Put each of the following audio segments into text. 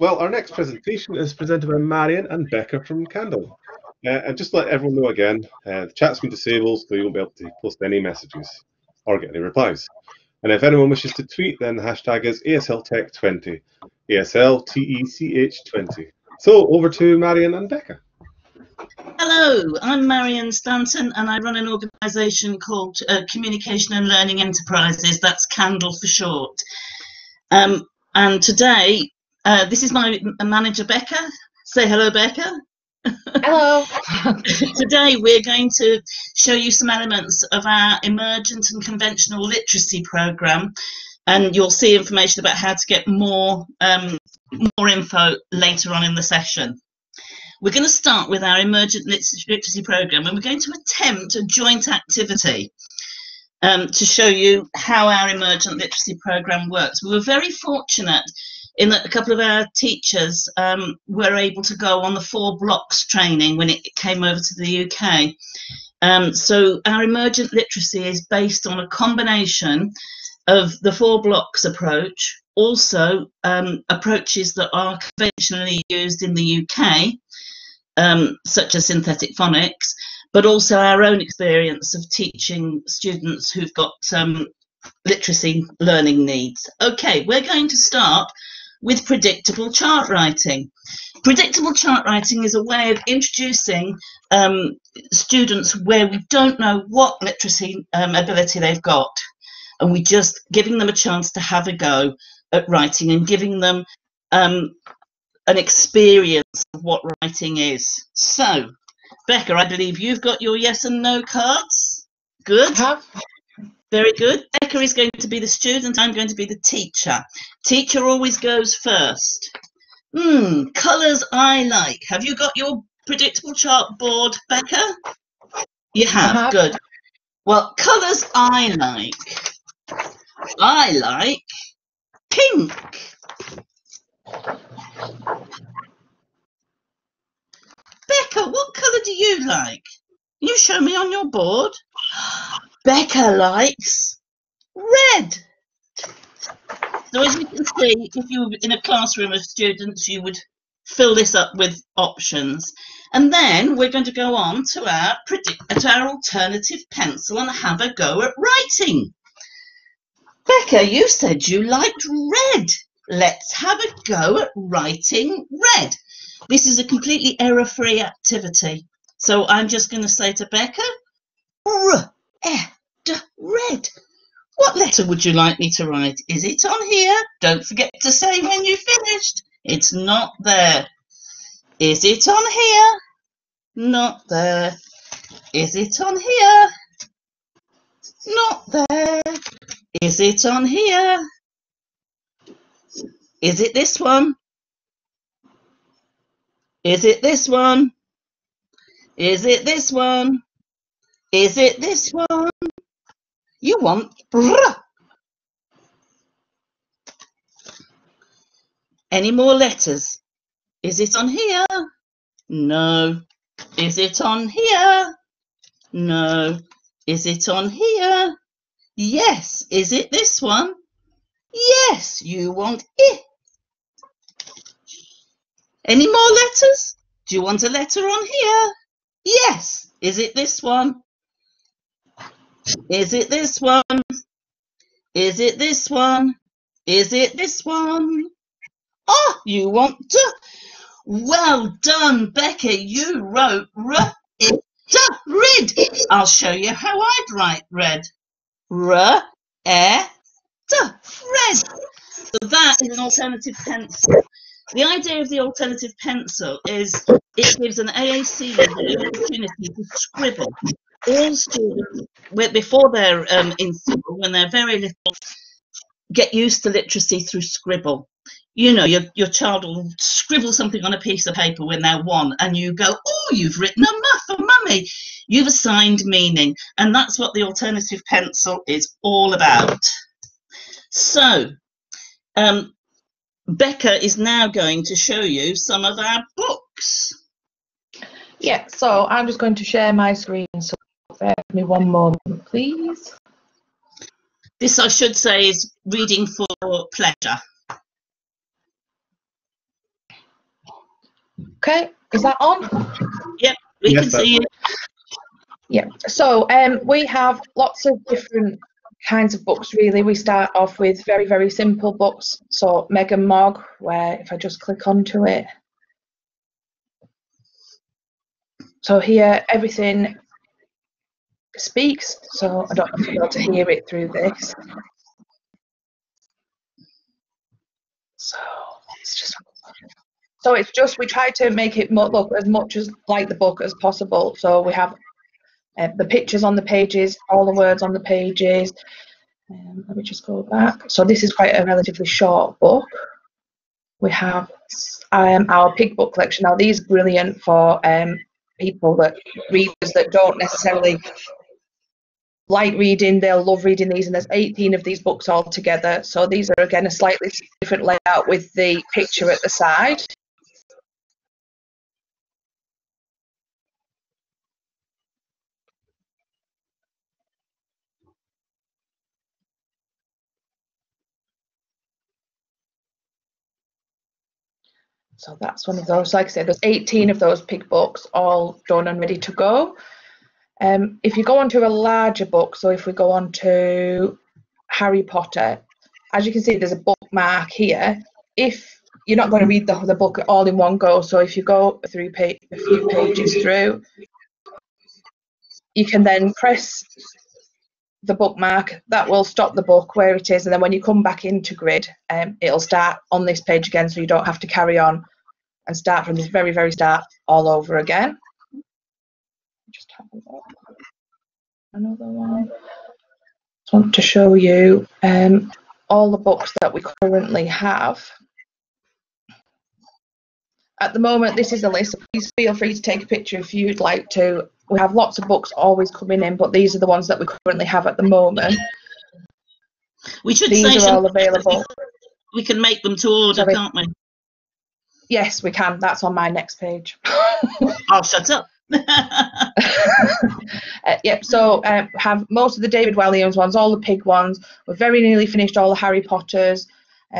Well, our next presentation is presented by Marion and Becca from Candle. And just to let everyone know again, the chat's been disabled, so you won't be able to post any messages or get any replies. And if anyone wishes to tweet, then the hashtag is ASLTech20, ASLTECH20. So over to Marion and Becca. Hello, I'm Marion Stanton, and I run an organisation called Communication and Learning Enterprises. That's Candle for short. And today, this is my manager, Becka. Say hello, Becka. Hello. Today, we're going to show you some elements of our Emergent and Conventional Literacy programme, and you'll see information about how to get more info later on in the session. We're going to start with our Emergent Literacy programme, and we're going to attempt a joint activity to show you how our Emergent Literacy programme works. We were very fortunate in that a couple of our teachers were able to go on the 4 blocks training when it came over to the UK. So our Emergent Literacy is based on a combination of the 4 blocks approach, also approaches that are conventionally used in the UK, such as synthetic phonics, but also our own experience of teaching students who've got literacy learning needs. Okay, we're going to start with predictable chart writing. Predictable chart writing is a way of introducing students where we don't know what literacy ability they've got, and we just giving them a chance to have a go at writing and giving them an experience of what writing is. So, Becca, I believe you've got your yes and no cards. Good. Very good. Becca is going to be the student. I'm going to be the teacher. Teacher always goes first. Colours I like. Have you got your predictable chart board, Becca? You have. Good. Well, colours I like pink. Becca, what colour do you like? You show me on your board. Becca likes red. So as you can see, if you were in a classroom of students, you would fill this up with options. And then we're going to go on to our alternative pencil and have a go at writing. Becca, you said you liked red. Let's have a go at writing red. This is a completely error-free activity. So I'm just going to say to Becca, red. What letter would you like me to write? Is it on here? Don't forget to say when you finished. It's not there. Is it on here? Not there. Is it on here? Not there. Is it on here? Is it this one? Is it this one? Is it this one? Is it this one? You want any more letters? Is it on here? No. Is it on here? No. Is it on here? Yes. Is it this one? Yes. You want it. Any more letters? Do you want a letter on here? Yes. Is it this one? Is it this one? Is it this one? Is it this one? Oh, you want to? Well done, Becca. You wrote red. I'll show you how I'd write red. Red. So that is an alternative pencil. The idea of the alternative pencil is it gives an AAC the opportunity to scribble. All students, before they're in school, when they're very little, get used to literacy through scribble. You know, your child will scribble something on a piece of paper when they're 1, and you go, oh, you've written a muff for mummy. You've assigned meaning, and that's what the alternative pencil is all about. So, Becca is now going to show you some of our books. Yeah, so I'm just going to share my screen, so bear with me one moment, please. This, I should say, is reading for pleasure. Okay, is that on? Yep, we can see you. Yeah, so we have lots of different kinds of books, really. We start off with very, very simple books. So Meg and Mog, where if I just click onto it. So here, everything speaks, so I don't know if you'll be able to hear it through this. So it's just, we try to make it look as much as like the book as possible. So we have the pictures on the pages, all the words on the pages. Let me just go back. So this is quite a relatively short book. We have our pig book collection. Now these are brilliant for people that readers that don't necessarily like reading. They'll love reading these, and there's 18 of these books all together. So these are again a slightly different layout with the picture at the side. So that's one of those. Like I said, there's 18 of those pig books all done and ready to go. If you go onto a larger book, so if we go on to Harry Potter, as you can see, there's a bookmark here. If you're not going to read the book all in one go, so if you go through a few pages through, you can then press the bookmark. That will stop the book where it is, and then when you come back into grid, it'll start on this page again, so you don't have to carry on and start from this very, very start all over again. Just have a look. Another one. I just want to show you all the books that we currently have. At the moment, this is the list. Please feel free to take a picture if you'd like to. We have lots of books always coming in, but these are the ones that we currently have at the moment. We should these say are all available. We can make them to order, Sorry. Can't we? Yes, we can. That's on my next page. I'll shut up. Yep, so have most of the David Williams ones, all the pig ones. We're very nearly finished all the Harry Potters,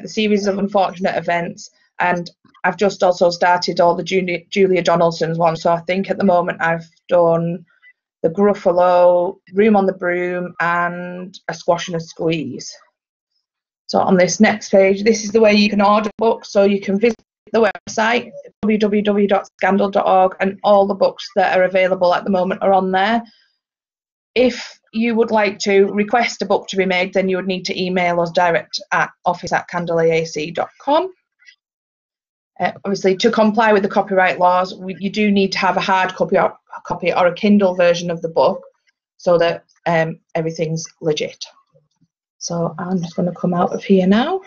the series of unfortunate events, and I've just also started all the Julia Donaldson's ones. So I think at the moment I've done the Gruffalo, Room on the Broom, and A Squash and a Squeeze. So on this next page, this is the way you can order books. So you can visit the website www.scandal.org, and all the books that are available at the moment are on there. If you would like to request a book to be made, then you would need to email us direct at office@candleaac.com. Obviously, to comply with the copyright laws, you do need to have a hard copy or a Kindle version of the book, so that everything's legit. So I'm just going to come out of here now.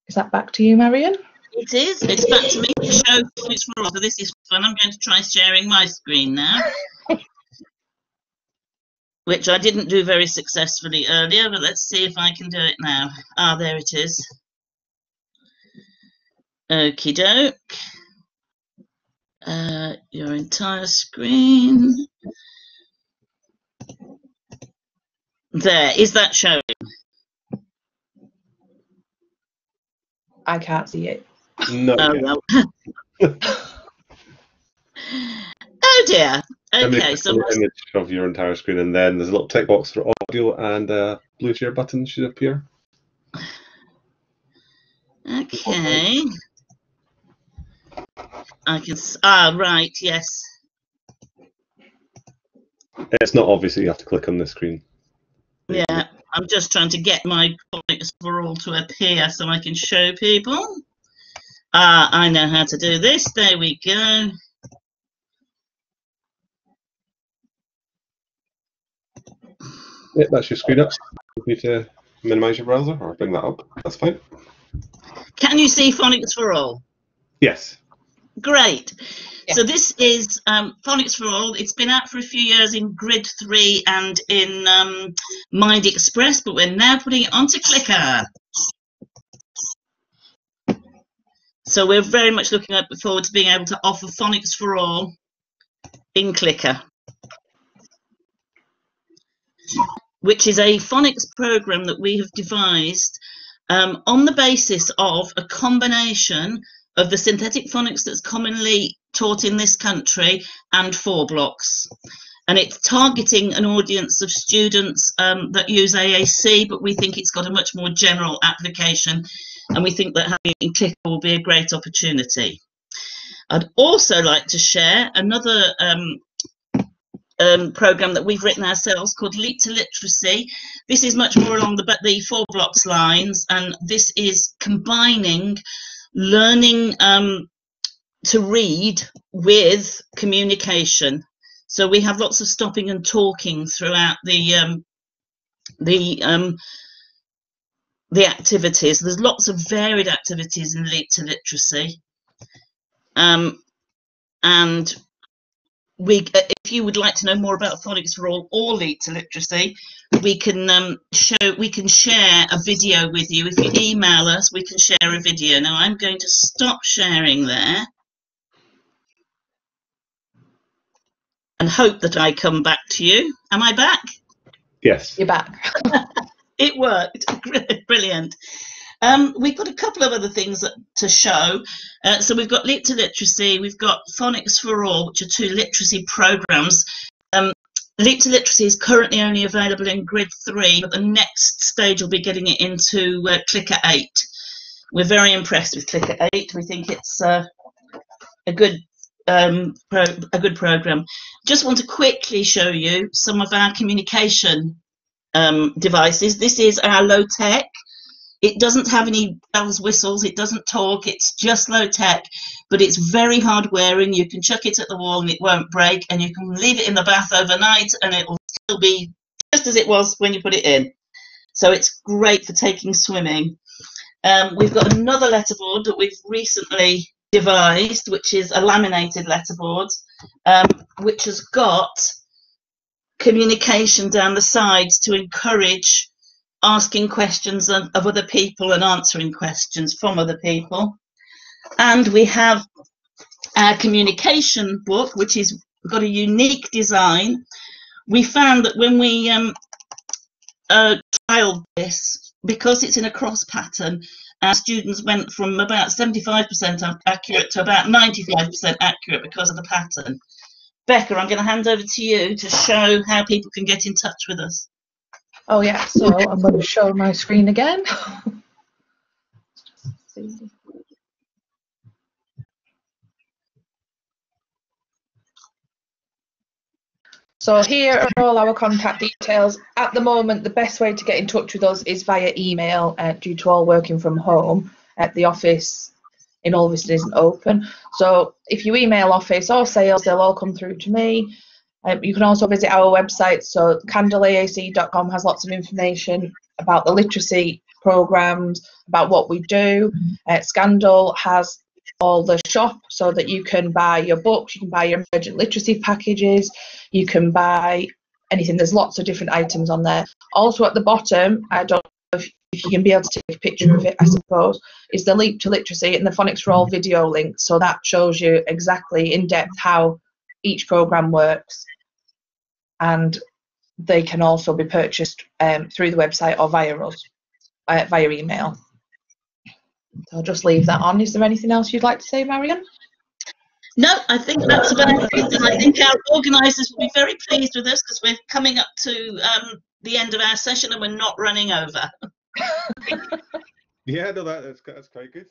Is that back to you, Marion? It is. It's back to me to show Phonics for All. So this is fun. I'm going to try sharing my screen now, which I didn't do very successfully earlier, but let's see if I can do it now. Ah, there it is. Okie doke. Your entire screen. There. Is that showing? I can't see it. No. Oh, well. Oh dear. Okay, so an image of your entire screen, and then there's a little tick box for audio, and a blue share button should appear. Okay. I can. Ah, right. Yes. It's not obvious that you have to click on the screen. Yeah. I'm just trying to get my Phonics for All to appear so I can show people. Ah, I know how to do this. There we go. Yeah, that's your screen up. You need to minimize your browser or bring that up. That's fine. Can you see Phonics for All? Yes. Great. Yeah. So this is Phonics for All. It's been out for a few years in Grid 3 and in Mind Express, but we're now putting it onto Clicker. So we're very much looking forward to being able to offer Phonics for All in Clicker, which is a phonics program that we have devised on the basis of a combination of the synthetic phonics that's commonly taught in this country and 4 blocks. And it's targeting an audience of students that use AAC, but we think it's got a much more general application, and we think that having Clicker will be a great opportunity. I'd also like to share another program that we've written ourselves called Leap to Literacy. This is much more along the 4 blocks lines, and this is combining learning to read with communication. So we have lots of stopping and talking throughout the activities. There's lots of varied activities in Leap to Literacy, and if you would like to know more about Phonics for All or Leap to Literacy, we can share a video with you. If you email us, we can share a video. Now I'm going to stop sharing there and hope that I come back to you. Am I back? Yes. You're back. It worked. Brilliant. We've got a couple of other things to show. So we've got Leap to Literacy, we've got Phonics for All, which are 2 literacy programs. Leap to Literacy is currently only available in Grid 3, but the next stage will be getting it into Clicker 8. We're very impressed with Clicker 8. We think it's a good program. Just want to quickly show you some of our communication devices. This is our low tech. It doesn't have any bells, whistles, it doesn't talk, it's just low tech, but it's very hard wearing. You can chuck it at the wall and it won't break, and you can leave it in the bath overnight and it will still be just as it was when you put it in. So it's great for taking swimming. We've got another letterboard that we've recently devised, which is a laminated letterboard, which has got communication down the sides to encourage asking questions of other people and answering questions from other people. And we have our communication book, which is got a unique design. We found that when we trialed this, because it's in a cross pattern, our students went from about 75% accurate to about 95% accurate because of the pattern. Becca, I'm going to hand over to you to show how people can get in touch with us. Oh yeah, so I'm going to show my screen again. So here are all our contact details. At the moment, the best way to get in touch with us is via email, due to all working from home. At the office in Ulverston isn't open. So if you email office or sales, they'll all come through to me. You can also visit our website. So candleaac.com has lots of information about the literacy programs, about what we do. Scandal has all the shop so that you can buy your books, you can buy your emergent literacy packages, you can buy anything. There's lots of different items on there. Also at the bottom, I don't know if you can be able to take a picture of it, I suppose, is the Leap to Literacy and the Phonics for All video link. So that shows you exactly in depth how each program works, and they can also be purchased through the website or via us, via email. So I'll just leave that on. Is there anything else you'd like to say, Marion? No, I think that's about it. And I think our organisers will be very pleased with us because we're coming up to the end of our session and we're not running over. Yeah, no, that's quite good.